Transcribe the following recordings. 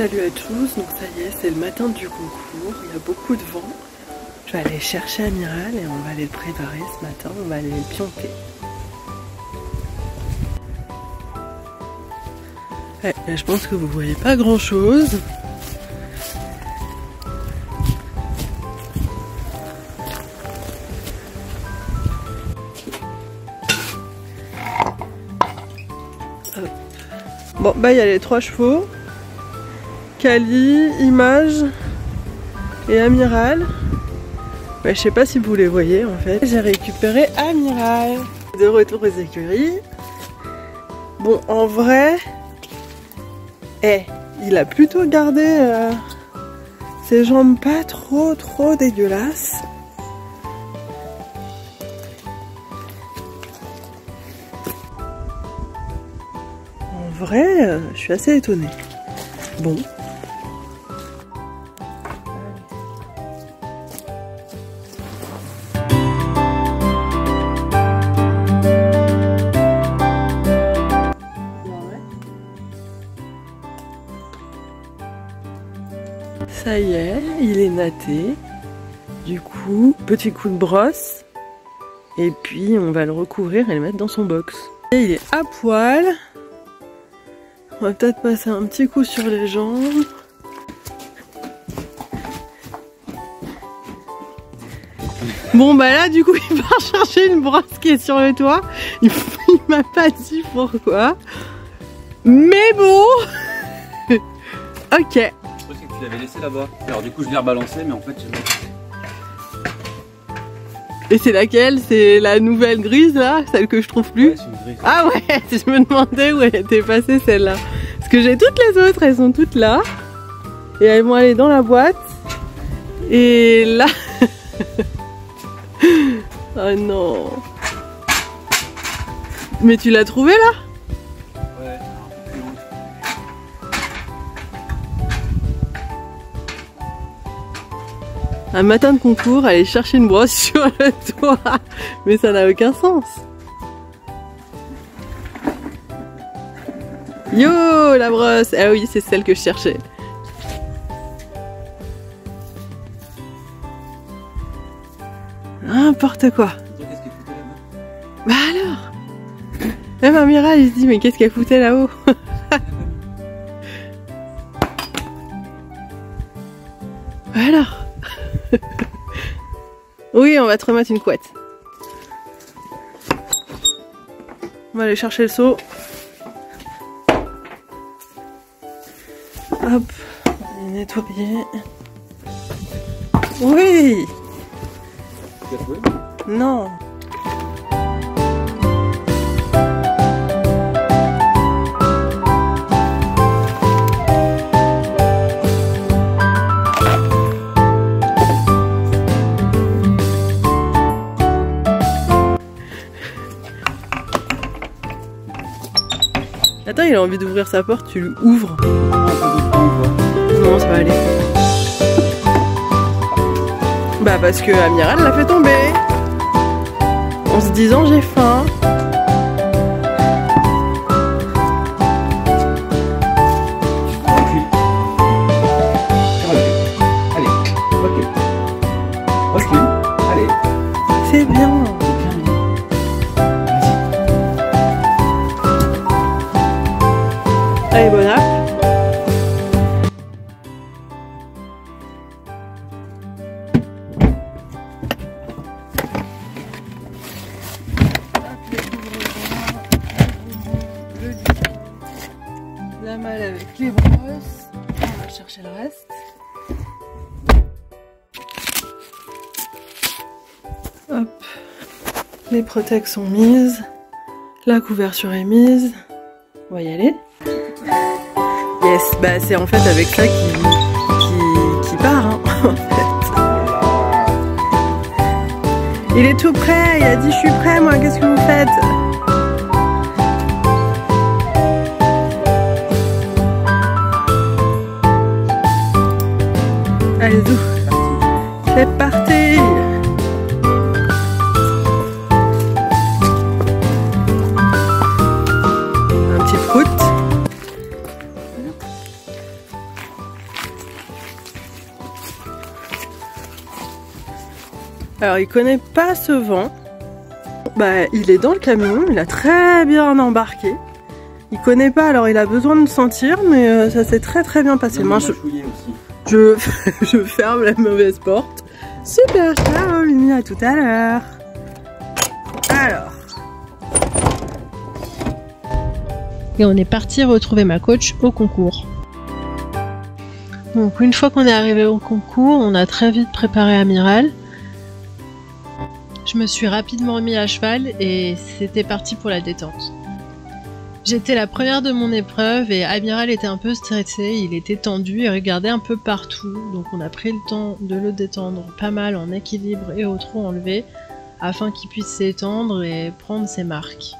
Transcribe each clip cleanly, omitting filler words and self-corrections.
Salut à tous, donc ça y est, c'est le matin du concours, il y a beaucoup de vent. Je vais aller chercher Amiral et on va aller le préparer ce matin, on va aller le pionter. Ouais, là, je pense que vous voyez pas grand chose. Bon, bah il y a les 3 chevaux. Kali, Image et Amiral. Ouais, je sais pas si vous les voyez en fait. J'ai récupéré Amiral. De retour aux écuries. Bon, en vrai, il a plutôt gardé ses jambes pas trop dégueulasses. En vrai, je suis assez étonnée. Bon. Ça y est, il est natté. Du coup, petit coup de brosse. Et puis on va le recouvrir et le mettre dans son box. Et il est à poil. On va peut-être passer un petit coup sur les jambes. Bon bah là du coup il part chercher une brosse qui est sur le toit. Il m'a pas dit pourquoi. Mais bon. Ok. Je pensais que tu l'avais laissé là-bas. Alors du coup je l'ai rebalancé mais en fait j'ai... Et c'est laquelle? C'est la nouvelle grise là? Celle que je trouve plus? Ouais, c'est une grise. Ah ouais, je me demandais où elle était passée celle-là. Parce que j'ai toutes les autres, elles sont toutes là. Et elles vont aller dans la boîte. Et là... Oh non. Mais tu l'as trouvée là? Ouais, Un matin de concours, aller chercher une brosse sur le toit. Mais ça n'a aucun sens. Yo, la brosse! Ah oui, c'est celle que je cherchais. N'importe quoi. qu'est-ce qu'elle foutait là-bas? Bah alors! Même Amiral, il se dit, mais qu'est-ce qu'elle foutait là-haut? Alors! Oui, on va te remettre une couette. On va aller chercher le seau. Hop, on va nettoyer. Oui! Tu l'as trouvé? Non! Attends, il a envie d'ouvrir sa porte, tu lui ouvres. Non, ça va aller. Bah parce que Amiral l'a fait tomber. En se disant j'ai faim. Allez. C'est bien. Allez, bon app. La malle avec les brosses. On va chercher le reste. Hop. Les protèques sont mises. La couverture est mise. On va y aller. Yes, bah c'est en fait avec ça qui part hein, en fait. Il est tout prêt, il a dit je suis prêt moi, qu'est-ce que vous faites? Allez, c'est parti! Alors il connaît pas ce vent. Bah il est dans le camion, il a très bien embarqué. Il connaît pas, alors il a besoin de sentir, mais ça s'est très bien passé. Moi je ferme la mauvaise porte. Super, ciao Mimi, à tout à l'heure. Alors. Et on est parti retrouver ma coach au concours. Donc une fois qu'on est arrivé au concours, on a très vite préparé Amiral. Je me suis rapidement remis à cheval et c'était parti pour la détente. J'étais la première de mon épreuve et Amiral était un peu stressé, il était tendu et regardait un peu partout. Donc on a pris le temps de le détendre pas mal en équilibre et au trot enlevé afin qu'il puisse s'étendre et prendre ses marques.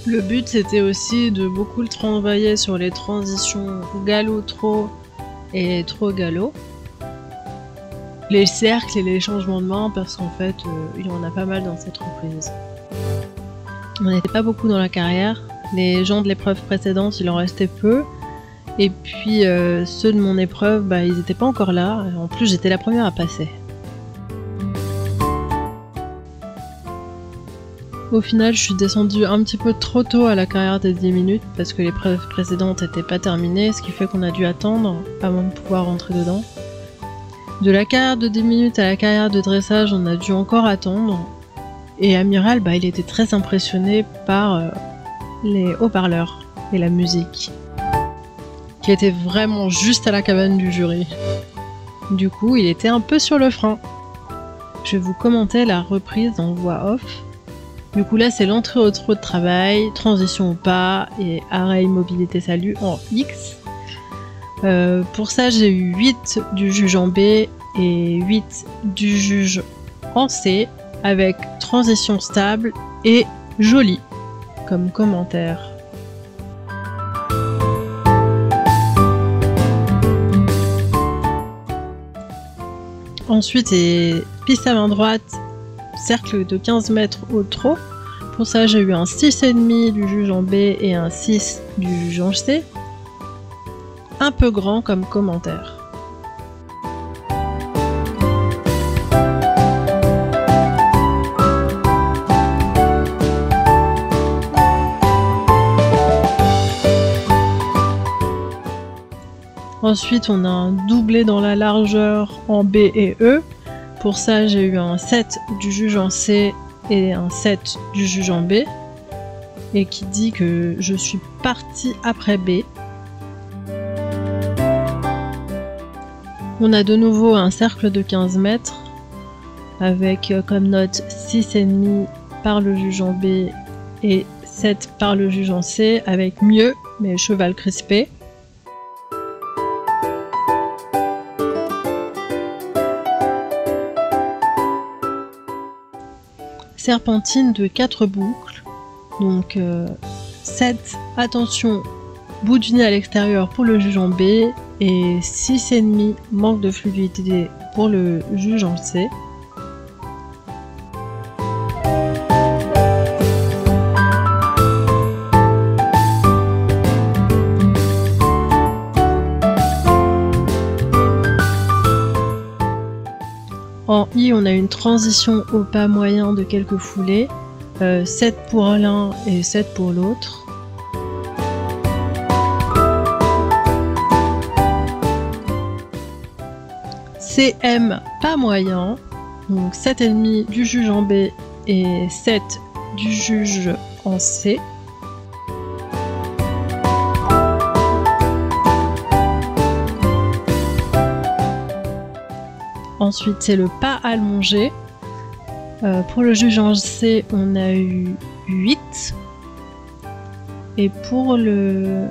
Le but c'était aussi de beaucoup le travailler sur les transitions galop-trot et trot-galop. Les cercles et les changements de main parce qu'en fait il y en a pas mal dans cette reprise. On n'était pas beaucoup dans la carrière, les gens de l'épreuve précédente il en restait peu et puis ceux de mon épreuve bah, ils n'étaient pas encore là, en plus j'étais la première à passer. Au final je suis descendue un petit peu trop tôt à la carrière des 10 minutes parce que l'épreuve précédente n'était pas terminée, ce qui fait qu'on a dû attendre avant de pouvoir rentrer dedans. De la carrière de 10 minutes à la carrière de dressage on a dû encore attendre. Et Amiral, bah, il était très impressionné par les haut-parleurs et la musique, qui était vraiment juste à la cabane du jury. Du coup, il était un peu sur le frein. Je vais vous commenter la reprise en voix off. Du coup là, c'est l'entrée au trot de travail, transition au pas et arrêt mobilité salut en X. Pour ça, j'ai eu 8 du juge en B et 8 du juge en C. Avec transition stable et jolie comme commentaire. Ensuite, c'est piste à main droite, cercle de 15 mètres au trot. Pour ça, j'ai eu un 6,5 du juge en B et un 6 du juge en C. Un peu grand comme commentaire. Ensuite, on a un doublé dans la largeur en B et E. Pour ça, j'ai eu un 7 du juge en C et un 7 du juge en B. Et qui dit que je suis partie après B. On a de nouveau un cercle de 15 mètres avec comme note 6,5 par le juge en B et 7 par le juge en C avec mieux, mais cheval crispé. Serpentine de 4 boucles, donc 7, attention, bout du nez à l'extérieur pour le juge en B et 6,5 manque de fluidité pour le juge en C. En I, on a une transition au pas moyen de quelques foulées, 7 pour l'un et 7 pour l'autre. CM pas moyen, donc 7,5 du juge en B et 7 du juge en C. Ensuite, c'est le pas allongé. Pour le juge en C, on a eu 8. Et pour le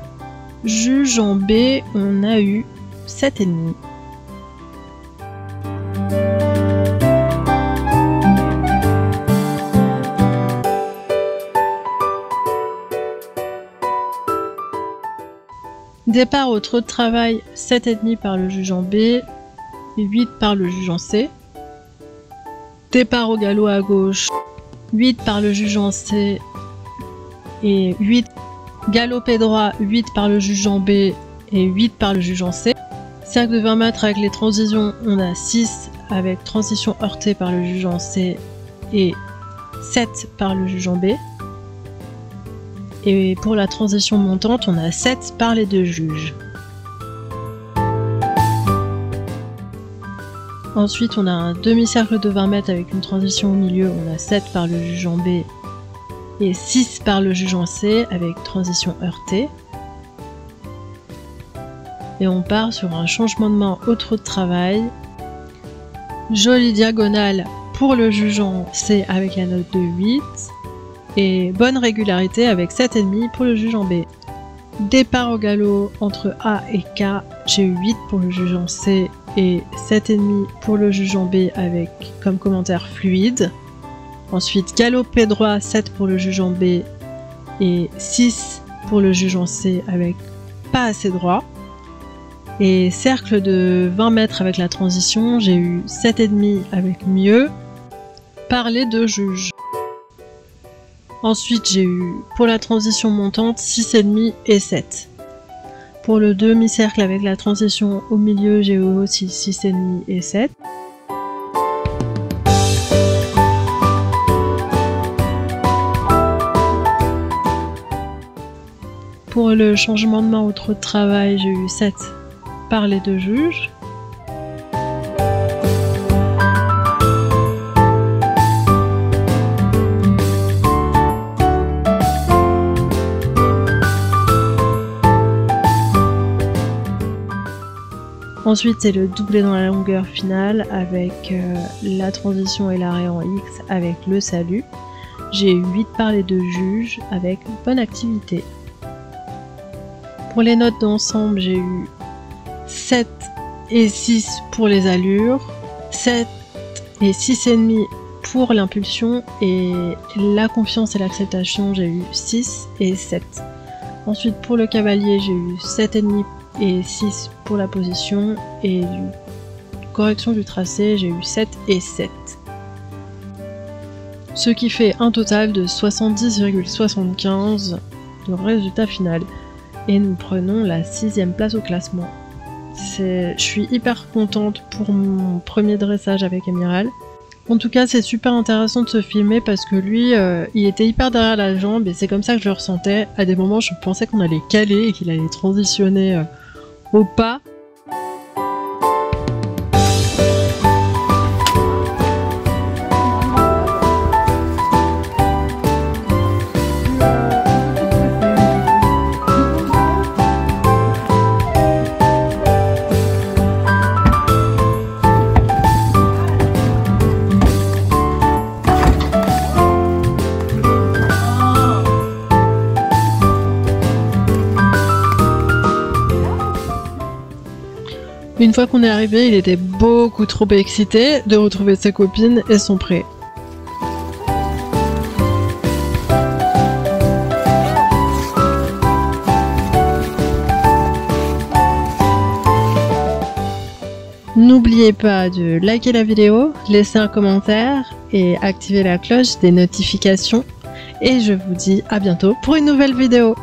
juge en B, on a eu 7,5. Départ au trot de travail, 7,5 par le juge en B et 8 par le juge en C. Départ au galop à gauche, 8 par le juge en C et 8. Galopé droit, 8 par le juge en B et 8 par le juge en C. Cercle de 20 mètres avec les transitions, on a 6 avec transition heurtée par le juge en C et 7 par le juge en B. Et pour la transition montante, on a 7 par les deux juges. Ensuite, on a un demi-cercle de 20 mètres avec une transition au milieu, on a 7 par le juge en B et 6 par le juge en C avec transition heurtée. Et on part sur un changement de main au trot de travail. Jolie diagonale pour le juge en C avec la note de 8. Et bonne régularité avec 7,5 pour le juge en B. Départ au galop entre A et K, j'ai eu 8 pour le juge en C et 7,5 pour le juge en B avec comme commentaire fluide. Ensuite galop pied droit, 7 pour le juge en B et 6 pour le juge en C avec pas assez droit. Et cercle de 20 mètres avec la transition, j'ai eu 7,5 avec mieux par les deux juges. Ensuite, j'ai eu pour la transition montante 6,5 et 7. Pour le demi-cercle avec la transition au milieu, j'ai eu aussi 6,5 et 7. Pour le changement de main au trot de travail, j'ai eu 7 par les deux juges. Ensuite, c'est le doublé dans la longueur finale avec la transition et l'arrêt en X avec le salut. J'ai eu 8 par les deux juges avec bonne activité. Pour les notes d'ensemble, j'ai eu 7 et 6 pour les allures, 7 et 6,5 pour l'impulsion et la confiance et l'acceptation, j'ai eu 6 et 7. Ensuite, pour le cavalier, j'ai eu 7,5 et 6 pour la position et correction du tracé, j'ai eu 7 et 7. Ce qui fait un total de 70,75 de résultat final. Et nous prenons la 6e place au classement. Je suis hyper contente pour mon premier dressage avec Amiral. En tout cas, c'est super intéressant de se filmer parce que lui, il était hyper derrière la jambe et c'est comme ça que je le ressentais. À des moments, je pensais qu'on allait caler et qu'il allait transitionner au pas. Une fois qu'on est arrivé, il était beaucoup trop excité de retrouver ses copines et son pré. N'oubliez pas de liker la vidéo, laisser un commentaire et activer la cloche des notifications. Et je vous dis à bientôt pour une nouvelle vidéo.